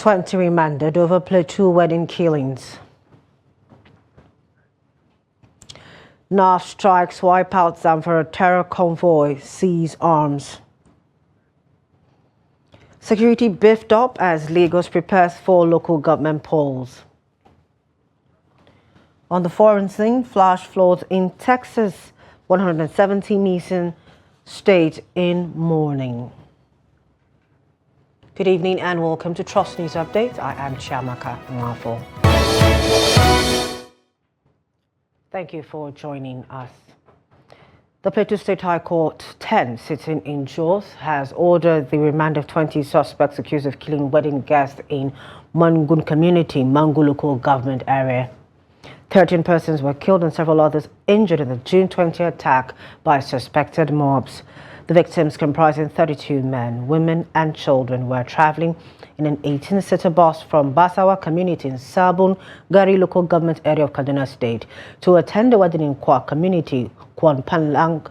20 remanded over Plateau wedding killings. NAF strikes wipe out Zamfara terror convoy, seize arms. Security beefed up as Lagos prepares for local government polls. On the foreign scene, flash floods in Texas, 170 missing, state in mourning. Good evening and welcome to Trust News Update. I am Chiamaka Nwafo. Thank you for joining us. The Plateau State High Court 10, sitting in Jos, has ordered the remand of 20 suspects accused of killing wedding guests in Mangun community, Mangu local government area. 13 persons were killed and several others injured in the June 20 attack by suspected mobs. The victims, comprising 32 men, women and children, were traveling in an 18-seater bus from Basawa community in Sabun, Gari local government area of Kaduna State to attend the wedding in Kwa community, Kwan Panlang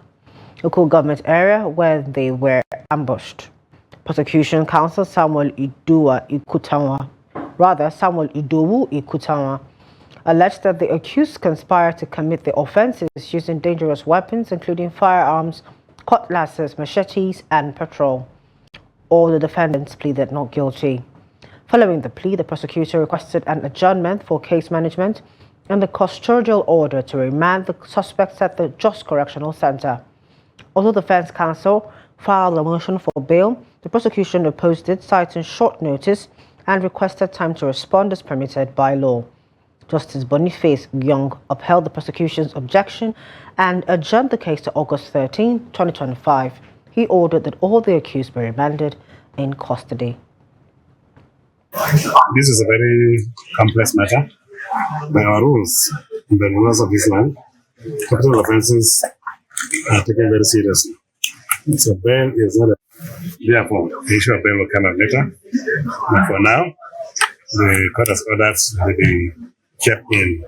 local government area, where they were ambushed. Prosecution counsel Samuel Idowu Ikutanwa alleged that the accused conspired to commit the offences using dangerous weapons, including firearms, cutlasses, machetes, and petrol. All the defendants pleaded not guilty. Following the plea, the prosecutor requested an adjournment for case management and the custodial order to remand the suspects at the Jos Correctional Center. Although the defense counsel filed a motion for bail, the prosecution opposed it, citing short notice and requested time to respond as permitted by law. Justice Boniface Young upheld the prosecution's objection and adjourned the case to August 13, 2025. He ordered that all the accused be remanded in custody. This is a very complex matter. There are rules in the rules of this land. Capital offences are taken very seriously. So bail is not therefore, the issue of bail will come up later. But for now, the court has ordered to be kept in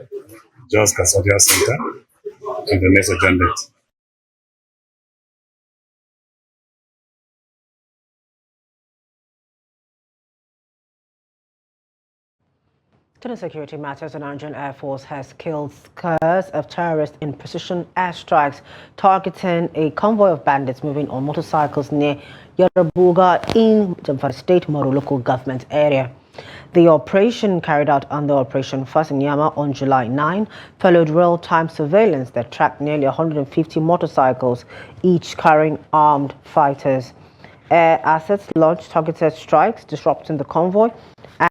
Jos Custodial Center to the next adjournment. To the security matters, the Nigerian Air Force has killed scores of terrorists in precision airstrikes targeting a convoy of bandits moving on motorcycles near Yorubuga in Zamfara State Moro local government area. The operation, carried out under Operation First in Yama on July 9, followed real-time surveillance that tracked nearly 150 motorcycles, each carrying armed fighters. Air assets launched targeted strikes, disrupting the convoy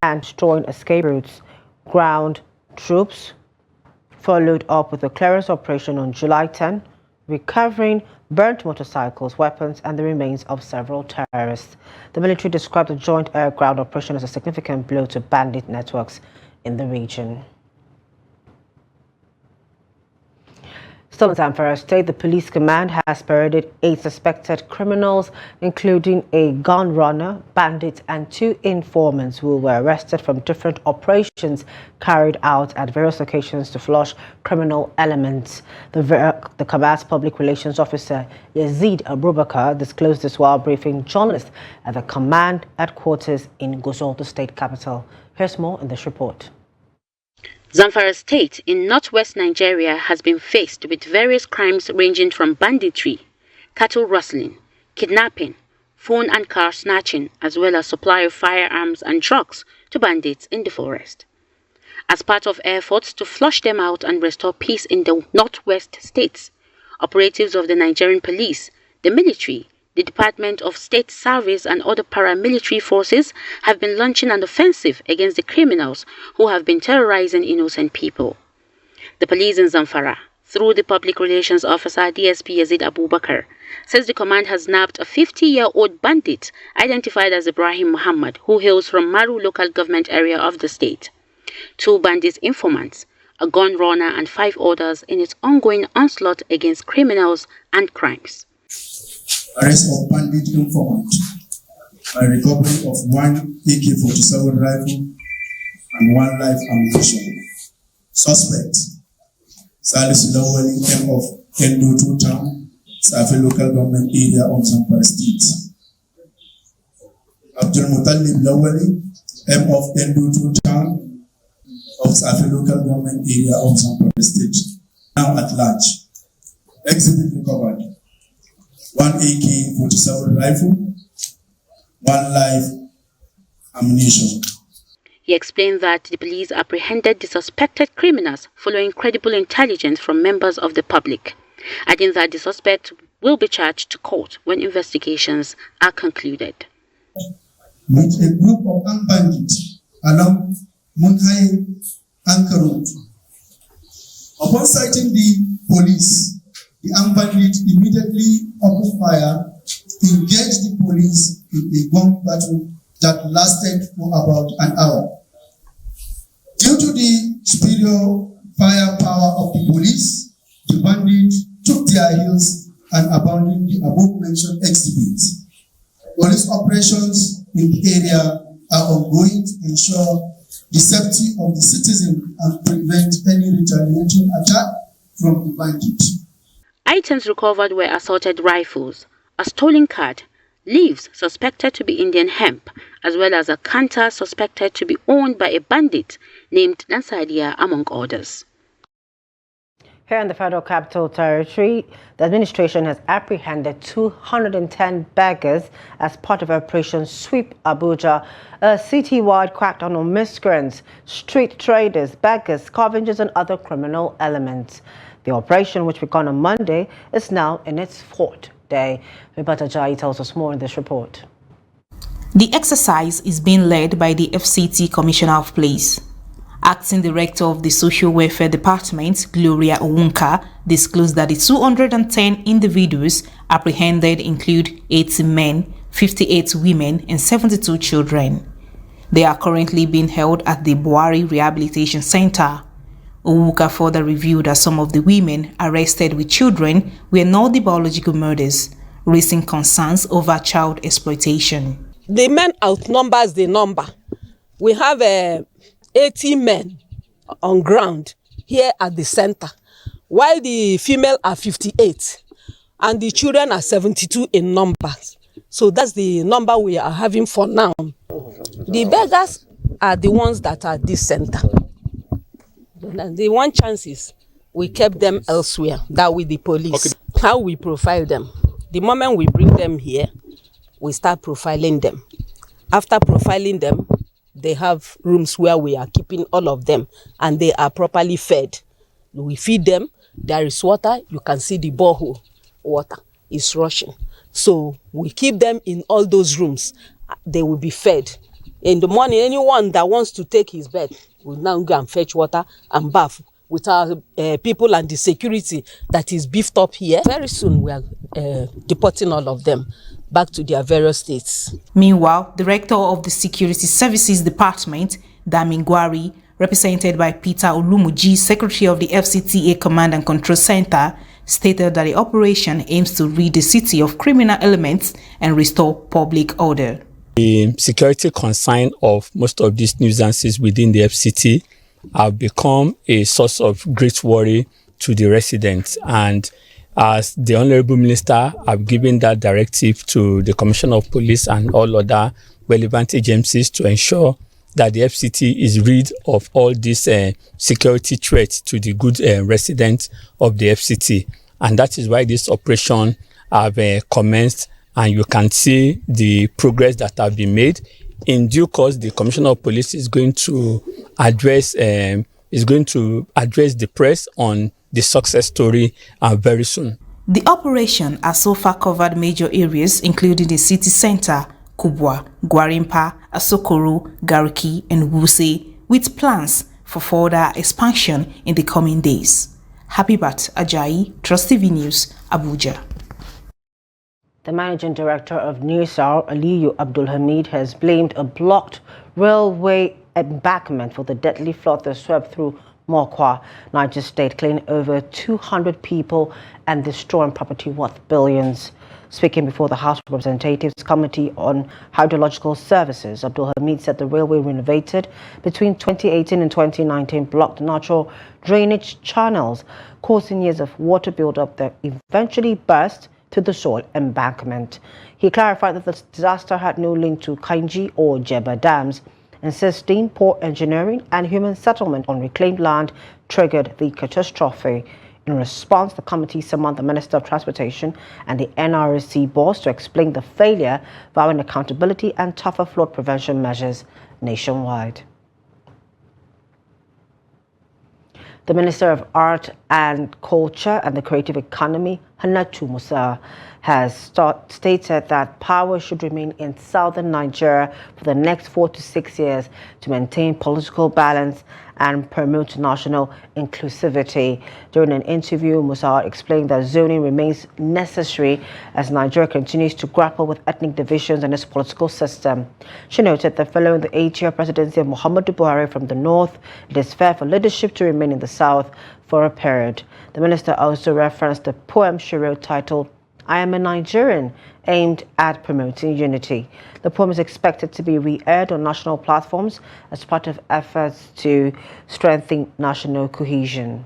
and destroying escape routes. Ground troops followed up with a clearance operation on July 10, recovering burnt motorcycles, weapons, and the remains of several terrorists. The military described the joint air-ground operation as a significant blow to bandit networks in the region. Still in Zamfara State, the police command has paraded 8 suspected criminals, including a gun runner, bandit, and 2 informants who were arrested from different operations carried out at various locations to flush criminal elements. The command's public relations officer, Yazid Abubakar, disclosed this while briefing journalists at the command headquarters in Gusau, the state capital. Here's more in this report. Zamfara State in northwest Nigeria has been faced with various crimes ranging from banditry, cattle rustling, kidnapping, phone and car snatching, as well as supply of firearms and drugs to bandits in the forest. As part of efforts to flush them out and restore peace in the northwest states, operatives of the Nigerian police, the military, the Department of State Service and other paramilitary forces have been launching an offensive against the criminals who have been terrorizing innocent people. The police in Zamfara, through the Public Relations Officer DSP Yazid Abubakar, says the command has nabbed a 50-year-old bandit identified as Ibrahim Muhammad, who hails from Maru local government area of the state. 2 bandit informants, a gun runner and 5 others in its ongoing onslaught against criminals and crimes. Arrest of bandit informant by recovery of 1 AK-47 rifle and 1 live ammunition. Suspect Salisu Lawali, M of Kendo 2 Town, Safi local government area of Zamfara State. Abdul Muttalib Lawali, M of Endoto Town of Safi local government area of Zamfara State, now at large. Exhibit recovered: 1 AK-47 rifle, 1 live ammunition. He explained that the police apprehended the suspected criminals following credible intelligence from members of the public, adding that the suspect will be charged to court when investigations are concluded. With a group of armed bandits along Munhai Anchor Road. Upon sighting the police, the armed bandits immediately opened fire, engaged the police in a gun battle that lasted for about an hour. Due to the superior firepower of the police, the bandits took their heels and abandoned the above-mentioned exhibits. Police operations in the area are ongoing to ensure the safety of the citizen and prevent any retaliating attack from the bandits. Items recovered were assorted rifles, a stolen card, leaves suspected to be Indian hemp, as well as a canter suspected to be owned by a bandit named Lansadia, among others. Here in the Federal Capital Territory, the administration has apprehended 210 beggars as part of Operation Sweep Abuja, a city-wide crackdown on miscreants, street traders, beggars, scavengers and other criminal elements. The operation, which began on Monday, is now in its 4th day. Roberta Jai tells us more in this report. The exercise is being led by the FCT Commissioner of Police. Acting Director of the Social Welfare Department, Gloria Owunka, disclosed that the 210 individuals apprehended include 80 men, 58 women, and 72 children. They are currently being held at the Buhari Rehabilitation Center. Owunka further revealed that some of the women arrested with children were not the biological mothers, raising concerns over child exploitation. The men outnumbers the number. We have 80 men on ground here at the center, while the female are 58 and the children are 72 in numbers. So that's the number we are having for now. The beggars are the ones that are at this center. The one chance is we kept them elsewhere, that with the police. Okay. How we profile them? The moment we bring them here, we start profiling them. After profiling them, they have rooms where we are keeping all of them and they are properly fed. We feed them, there is water, you can see the borehole water is rushing. So we keep them in all those rooms, they will be fed. In the morning, anyone that wants to take his bed will now go and fetch water and bath with our people and the security that is beefed up here. Very soon we are deporting all of them back to their various states. Meanwhile, Director of the Security Services Department, Dami Gwari, represented by Peter Olumuji, Secretary of the FCTA Command and Control Center, stated that the operation aims to rid the city of criminal elements and restore public order. The security concern of most of these nuisances within the FCT have become a source of great worry to the residents, and as the Honorable Minister have given that directive to the Commissioner of Police and all other relevant agencies to ensure that the FCT is rid of all these security threats to the good residents of the FCT. And that is why this operation have commenced, and you can see the progress that have been made. In due course, the Commissioner of Police is going to address the press on the success story very soon. The operation has so far covered major areas including the city center, Kubwa, Gwarimpa, Asokoro, Gariki, and Wuse, with plans for further expansion in the coming days. Habibat Ajayi, Trust TV News, Abuja. The managing director of NISAR, Aliyu Abdul Hamid, has blamed a blocked railway embankment for the deadly flood that swept through Mokwa, Niger State, killing over 200 people and destroying property worth billions. Speaking before the House of Representatives Committee on Hydrological Services, Abdul Hamid said the railway renovated between 2018 and 2019 blocked natural drainage channels, causing years of water buildup that eventually burst to the soil embankment. He clarified that the disaster had no link to Kainji or Jebba dams insisting poor engineering and human settlement on reclaimed land triggered the catastrophe. In response, the committee summoned the Minister of Transportation and the NRC boss to explain the failure, vowing accountability and tougher flood prevention measures nationwide. The Minister of Art and Culture and the Creative Economy, Hannatu Musa, has stated that power should remain in southern Nigeria for the next 4 to 6 years to maintain political balance and promote national inclusivity. During an interview, Musa explained that zoning remains necessary as Nigeria continues to grapple with ethnic divisions in its political system. She noted that following the 8-year presidency of Muhammadu Buhari from the north, it is fair for leadership to remain in the south for a period. The minister also referenced the poem she wrote titled "I Am a Nigerian," aimed at promoting unity. The poem is expected to be re-aired on national platforms as part of efforts to strengthen national cohesion.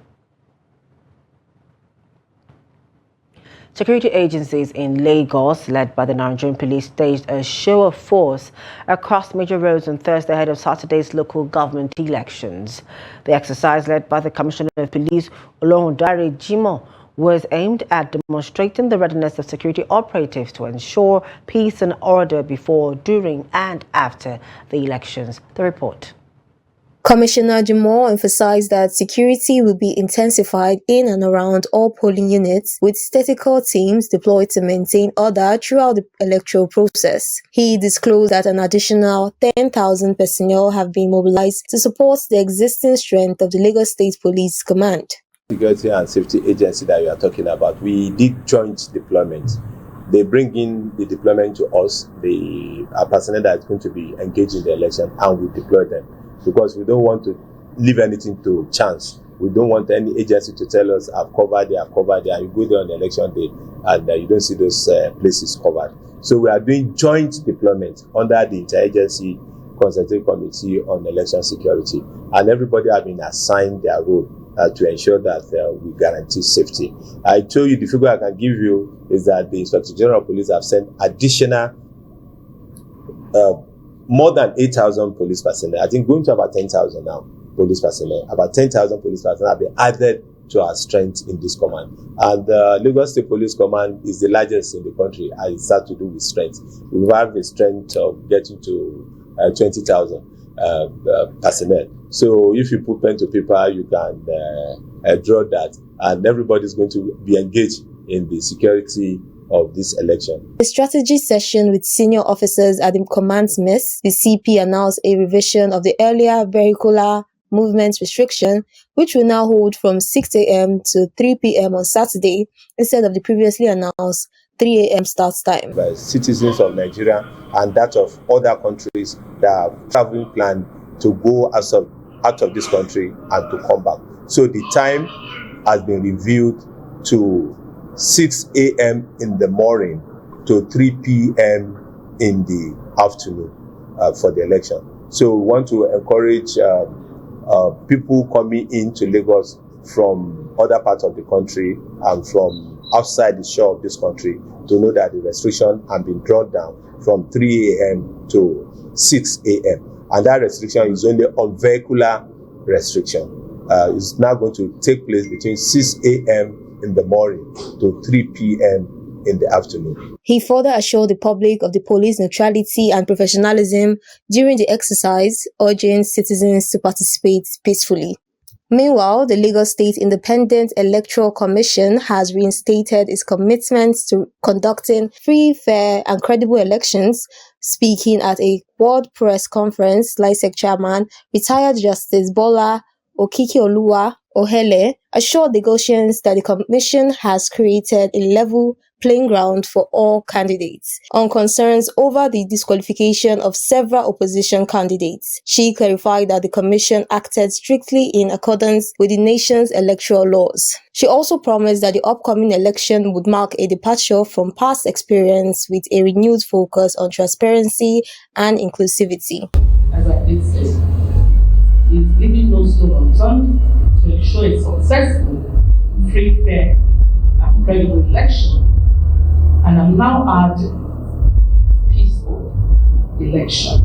Security agencies in Lagos, led by the Nigerian police, staged a show of force across major roads on Thursday ahead of Saturday's local government elections. The exercise, led by the Commissioner of Police, Olorundare Jimoh, was aimed at demonstrating the readiness of security operatives to ensure peace and order before, during, and after the elections. The report. Commissioner Jimoh emphasized that security will be intensified in and around all polling units, with statistical teams deployed to maintain order throughout the electoral process. He disclosed that an additional 10,000 personnel have been mobilized to support the existing strength of the Lagos State Police Command. Security and safety agency that we are talking about, we did joint deployment. They bring in the deployment to us, the personnel that is going to be engaged in the election, and we deploy them. Because we don't want to leave anything to chance. We don't want any agency to tell us, I've covered there, and you go there on the election day and you don't see those places covered. So we are doing joint deployment under the Interagency Consultative Committee on Election Security, and everybody have been assigned their role to ensure that we guarantee safety. I told you the figure I can give you is that the Inspector General of Police have sent additional more than 8,000 police personnel. I think going to about 10,000 now, police personnel. About 10,000 police personnel have been added to our strength in this command. And the Lagos State Police Command is the largest in the country, and it starts to do with strength. We have a strength of getting to 20,000 personnel. So if you put pen to paper, you can draw that, and everybody is going to be engaged in the security of this election. A strategy session with senior officers at the command's mess, the CP announced a revision of the earlier vehicular movement restriction, which will now hold from 6 a.m. to 3 p.m. on Saturday, instead of the previously announced 3 a.m. start time. By citizens of Nigeria and that of other countries that have traveling plan to go out of this country and to come back. So the time has been reviewed to 6 a.m. in the morning to 3 p.m. in the afternoon for the election. So we want to encourage people coming into Lagos from other parts of the country and from outside the shore of this country to know that the restriction has been drawn down from 3 a.m. to 6 a.m. And that restriction is only on vehicular restriction. It's now going to take place between 6 a.m. in the morning to 3 p.m. in the afternoon. He further assured the public of the police neutrality and professionalism during the exercise, urging citizens to participate peacefully. Meanwhile, the Lagos State Independent Electoral Commission has reinstated its commitment to conducting free, fair, and credible elections. Speaking at a World Press Conference, LISEC chairman, retired Justice Bola Okiki-Oluwa Ohele assured Lagosians that the commission has created a level playing ground for all candidates. On concerns over the disqualification of several opposition candidates, she clarified that the commission acted strictly in accordance with the nation's electoral laws. She also promised that the upcoming election would mark a departure from past experience with a renewed focus on transparency and inclusivity. As I did say, is leaving no stone unturned to ensure a successful, free, fair, and credible election. And I'm now adding peaceful election.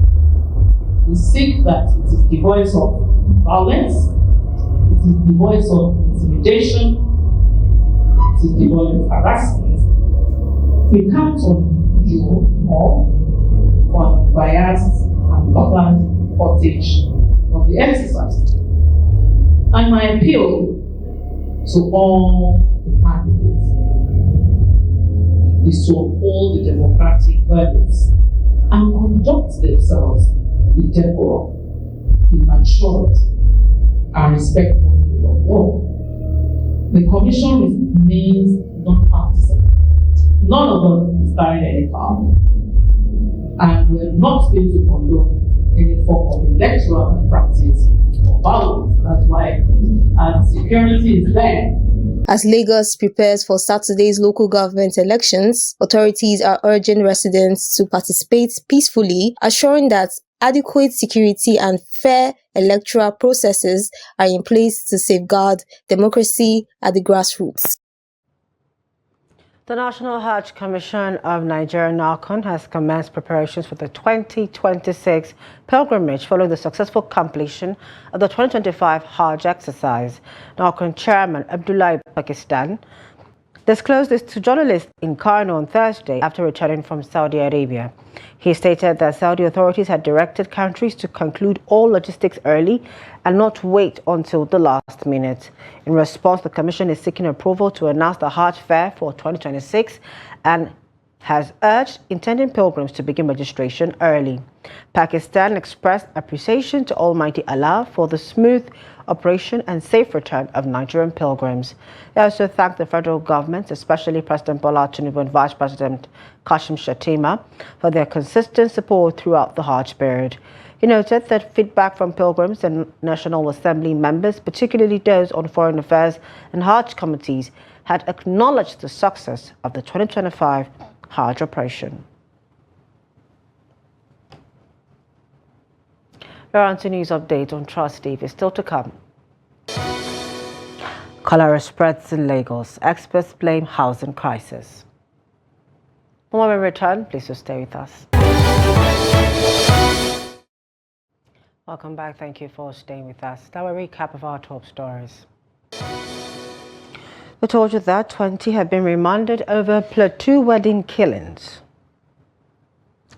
We seek that it is devoid of violence, it is devoid of intimidation, it is devoid of harassment. We count on you all for an unbiased and balanced footage of the exercise. And my appeal to all the candidates is to uphold the democratic values and conduct themselves with decorum, with maturity, and respect for the rule of law. The commission remains non-partisan. None of us is carrying any power, and we're not going to condone any form of electoral practice or violence. That's why, as security is there. As Lagos prepares for Saturday's local government elections, authorities are urging residents to participate peacefully, assuring that adequate security and fair electoral processes are in place to safeguard democracy at the grassroots. The National Hajj Commission of Nigeria, NARCON, has commenced preparations for the 2026 pilgrimage following the successful completion of the 2025 Hajj exercise. NARCON Chairman Abdullah Pakistan disclosed this to journalists in Cairo on Thursday after returning from Saudi Arabia. He stated that Saudi authorities had directed countries to conclude all logistics early and not wait until the last minute. In response, the Commission is seeking approval to announce the Hajj Fair for 2026 and has urged intending pilgrims to begin registration early. Pakistan expressed appreciation to Almighty Allah for the smooth operation and safe return of Nigerian pilgrims. They also thanked the federal government, especially President Bola Tinubu and Vice President Kashim Shettima, for their consistent support throughout the Hajj period. He noted that feedback from pilgrims and National Assembly members, particularly those on foreign affairs and Hajj committees, had acknowledged the success of the 2025 Hajj operation. Your anti-news update on Trust Steve is still to come. Cholera spreads in Lagos. Experts blame housing crisis. When we return, please do stay with us. Welcome back. Thank you for staying with us. Now a recap of our top stories. We told you that 20 have been remanded over Plateau wedding killings.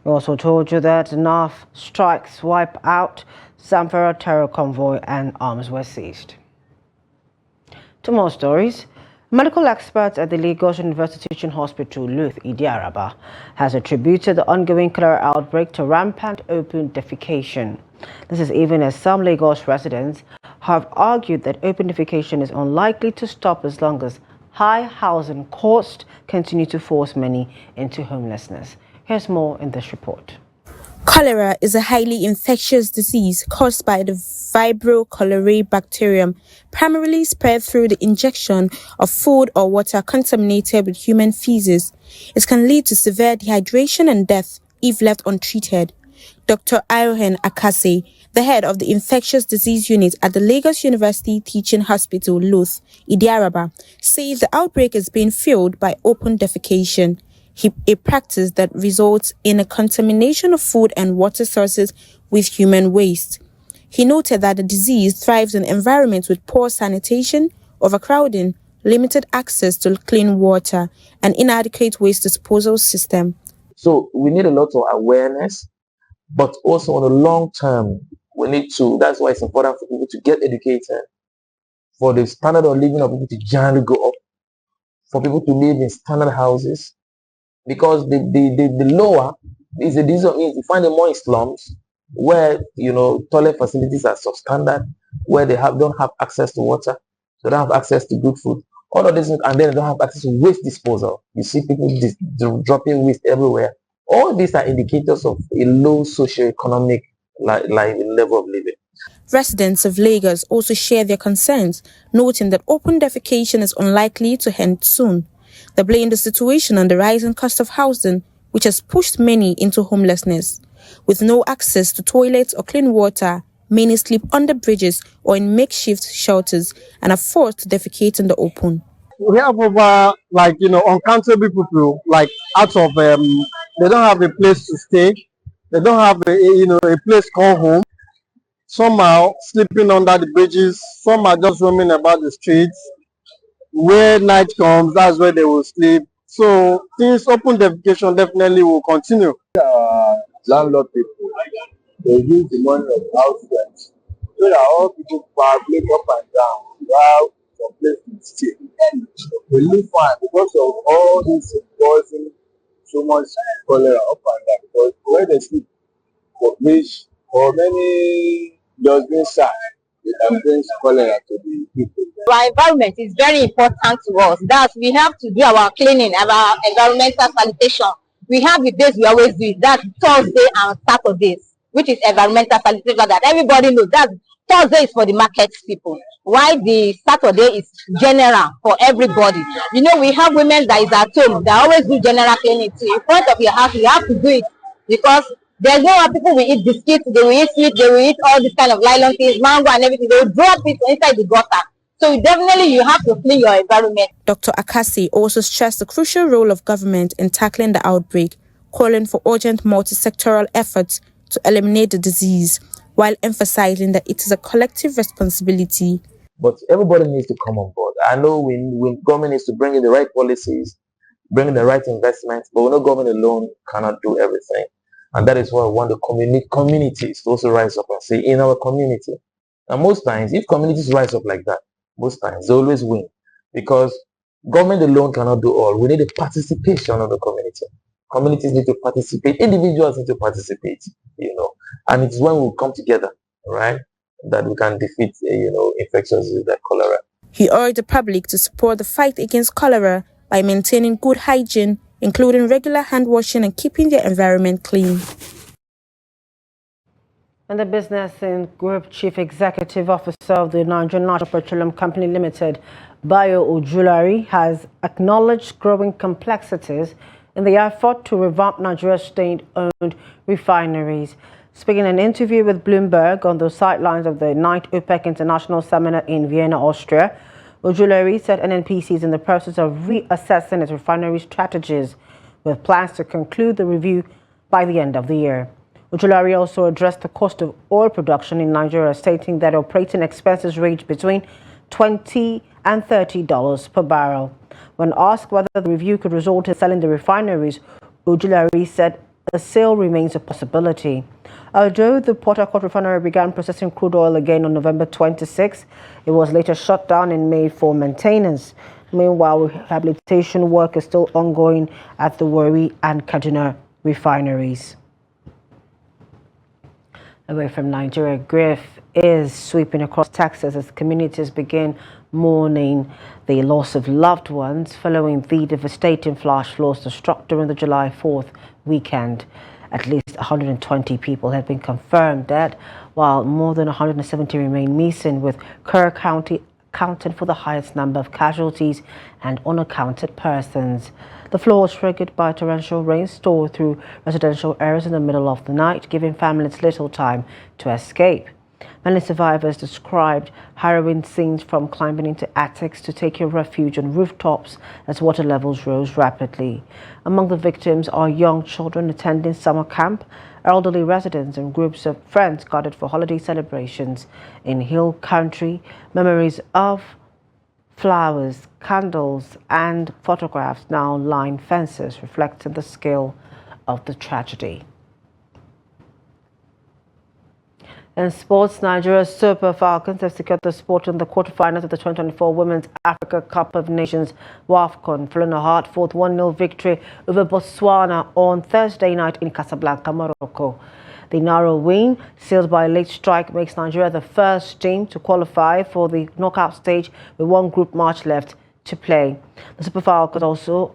We also told you that NAF strikes wipe out Zamfara terror convoy and arms were seized. Two more stories. Medical experts at the Lagos University Teaching Hospital, Luth Idiaraba, has attributed the ongoing cholera outbreak to rampant open defecation. This is even as some Lagos residents have argued that open defecation is unlikely to stop as long as high housing costs continue to force many into homelessness. Here's more in this report. Cholera is a highly infectious disease caused by the Vibrio cholerae bacterium, primarily spread through the injection of food or water contaminated with human feces. It can lead to severe dehydration and death if left untreated. Dr. Ayohen Akase, the head of the infectious disease unit at the Lagos University Teaching Hospital, Luth Idiaraba, says the outbreak is being fueled by open defecation, a practice that results in a contamination of food and water sources with human waste. He noted that the disease thrives in environments with poor sanitation, overcrowding, limited access to clean water, and inadequate waste disposal system. So we need a lot of awareness, but also on the long term, we need to, that's why it's important for people to get educated, for the standard of living of people to generally go up, for people to live in standard houses, because the lower is the disease. You find them more in slums where toilet facilities are substandard, where they don't have access to water, they don't have access to good food, all of this, and then they don't have access to waste disposal. You see people dropping waste everywhere. All these are indicators of a low socioeconomic level of living. Residents of Lagos also share their concerns, noting that open defecation is unlikely to end soon. They blame the situation on the rising cost of housing, which has pushed many into homelessness. With no access to toilets or clean water, many sleep under bridges or in makeshift shelters and are forced to defecate in the open. We have over, uncountable people, out of, they don't have a place to stay. They don't have a place called home. Some are sleeping under the bridges. Some are just roaming about the streets. Where night comes, that's where they will sleep. So things open defecation definitely will continue. Landlord people, they use the money of house rent so that all people public up and down without some place to stay. They live fine because of all this causing so much cholera up and down, because where they sleep for fish or many dustbin side, it can bring cholera to the people. Our environment is very important to us. That's we have to do our cleaning, our environmental sanitation. We have the days we always do it. That's Thursday and Saturdays, which is environmental sanitation. That everybody knows. That Thursday is for the market people, while the Saturday is general for everybody. You know, we have women that is at home that always do general cleaning too. In front of your house, you have to do it because there's no way people will eat biscuits, they will eat sweet, they will eat all this kind of nylon things, mango and everything. They will drop it inside the gutter. So definitely you have to clean your environment. Dr. Akasi also stressed the crucial role of government in tackling the outbreak, calling for urgent multi-sectoral efforts to eliminate the disease, while emphasizing that it is a collective responsibility. But everybody needs to come on board. I know when government needs to bring in the right policies, bring in the right investments, but we know government alone cannot do everything. And that is why we want the communities to also rise up and say, in our community. And most times, if communities rise up like that, most times they always win, because government alone cannot do all. We need the participation of the community. Communities need to participate, individuals need to participate, and it's when we come together, right, that we can defeat, infectious disease like cholera. He urged the public to support the fight against cholera by maintaining good hygiene, including regular hand washing and keeping their environment clean. And the Business and Group Chief Executive Officer of the Nigerian National Petroleum Company Limited, Bayo Ojulari, has acknowledged growing complexities in the effort to revamp Nigeria's state-owned refineries. Speaking in an interview with Bloomberg on the sidelines of the 9th OPEC International Seminar in Vienna, Austria, Ojulari said NNPC is in the process of reassessing its refinery strategies, with plans to conclude the review by the end of the year. Ojulari also addressed the cost of oil production in Nigeria, stating that operating expenses range between $20 and $30 per barrel. When asked whether the review could result in selling the refineries, Ojulari said a sale remains a possibility. Although the Port Harcourt refinery began processing crude oil again on November 26, it was later shut down in May for maintenance. Meanwhile, rehabilitation work is still ongoing at the Warri and Kaduna refineries. Away from Nigeria, grief is sweeping across Texas as communities begin mourning the loss of loved ones following the devastating flash floods that struck during the July 4th weekend. At least 120 people have been confirmed dead, while more than 170 remain missing, with Kerr County accounting for the highest number of casualties and unaccounted persons. The flood was triggered by torrential rain stored through residential areas in the middle of the night, giving families little time to escape. Many survivors described harrowing scenes, from climbing into attics to taking refuge on rooftops as water levels rose rapidly. Among the victims are young children attending summer camp, elderly residents, and groups of friends gathered for holiday celebrations. In Hill Country, memories of flowers, candles, and photographs now line fences, reflecting the scale of the tragedy. In sports, Nigeria's Super Falcons have secured the spot in the quarterfinals of the 2024 Women's Africa Cup of Nations WAFCON, following a hard-fought 1-0 victory over Botswana on Thursday night in Casablanca, Morocco. The narrow win, sealed by a late strike, makes Nigeria the first team to qualify for the knockout stage with one group match left to play. The Super Falcons also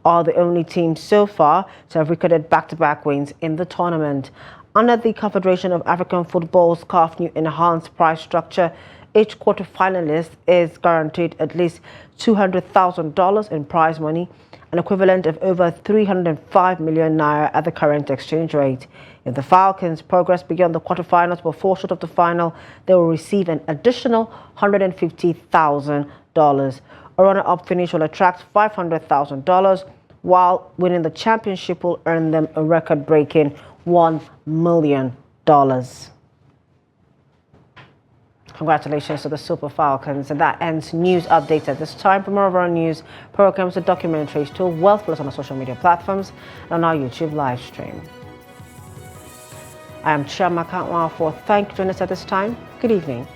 are the only team so far to have recorded back-to-back wins in the tournament. Under the Confederation of African Football's CAF new enhanced prize structure, each quarter-finalist is guaranteed at least $200,000 in prize money, an equivalent of over 305 million naira at the current exchange rate. If the Falcons progress beyond the quarterfinals but fall short of the final, they will receive an additional $150,000. A runner-up finish will attract $500,000, while winning the championship will earn them a record-breaking $1 million. Congratulations to the Super Falcons. And that ends news updates at this time. For more of our news, programs and documentaries to Wealth Plus on our social media platforms and on our YouTube live stream. I am Chiamaka Nwafor. Thank you for joining us at this time. Good evening.